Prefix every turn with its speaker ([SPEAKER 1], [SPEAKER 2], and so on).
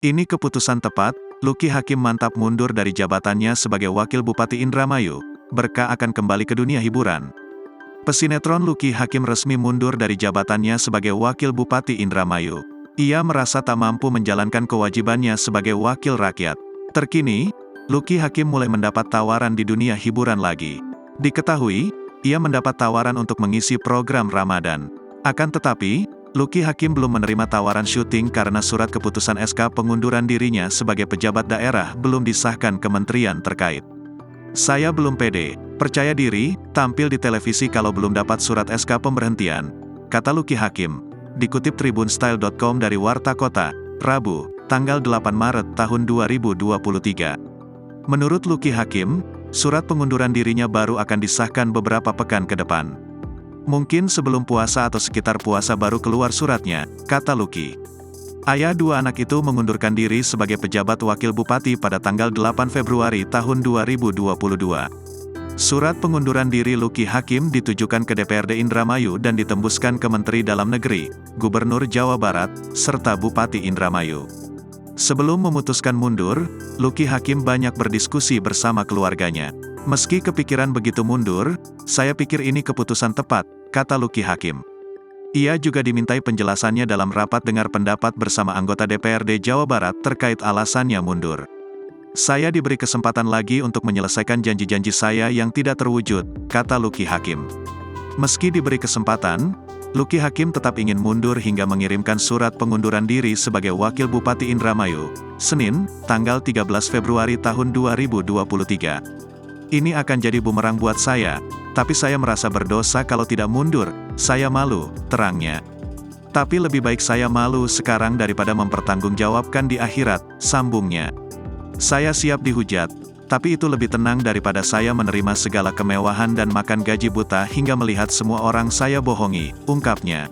[SPEAKER 1] Ini keputusan tepat, Luki Hakim mantap mundur dari jabatannya sebagai Wakil Bupati Indramayu. Berkah akan kembali ke dunia hiburan. Pesinetron Luki Hakim resmi mundur dari jabatannya sebagai Wakil Bupati Indramayu. Ia merasa tak mampu menjalankan kewajibannya sebagai wakil rakyat. Terkini, Luki Hakim mulai mendapat tawaran di dunia hiburan lagi. Diketahui, ia mendapat tawaran untuk mengisi program Ramadan. Akan tetapi, Luki Hakim belum menerima tawaran syuting karena surat keputusan SK pengunduran dirinya sebagai pejabat daerah belum disahkan kementerian terkait. Saya belum pede, percaya diri, tampil di televisi kalau belum dapat surat SK pemberhentian, kata Luki Hakim. Dikutip tribunstyle.com dari Warta Kota, Rabu, tanggal 8 Maret tahun 2023. Menurut Luki Hakim, surat pengunduran dirinya baru akan disahkan beberapa pekan ke depan. Mungkin sebelum puasa atau sekitar puasa baru keluar suratnya, kata Luki. Ayah dua anak itu mengundurkan diri sebagai pejabat wakil bupati pada tanggal 8 Februari tahun 2022. Surat pengunduran diri Luki Hakim ditujukan ke DPRD Indramayu dan ditembuskan ke Menteri Dalam Negeri, Gubernur Jawa Barat, serta Bupati Indramayu. Sebelum memutuskan mundur, Luki Hakim banyak berdiskusi bersama keluarganya. Meski kepikiran begitu mundur, saya pikir ini keputusan tepat, kata Luki Hakim. Ia juga dimintai penjelasannya dalam rapat dengar pendapat bersama anggota DPRD Jawa Barat terkait alasannya mundur. Saya diberi kesempatan lagi untuk menyelesaikan janji-janji saya yang tidak terwujud, kata Luki Hakim. Meski diberi kesempatan, Luki Hakim tetap ingin mundur hingga mengirimkan surat pengunduran diri sebagai Wakil Bupati Indramayu, Senin, tanggal 13 Februari tahun 2023. Ini akan jadi bumerang buat saya, tapi saya merasa berdosa kalau tidak mundur, saya malu, terangnya. Tapi lebih baik saya malu sekarang daripada mempertanggungjawabkan di akhirat, sambungnya. Saya siap dihujat, tapi itu lebih tenang daripada saya menerima segala kemewahan dan makan gaji buta hingga melihat semua orang saya bohongi, ungkapnya.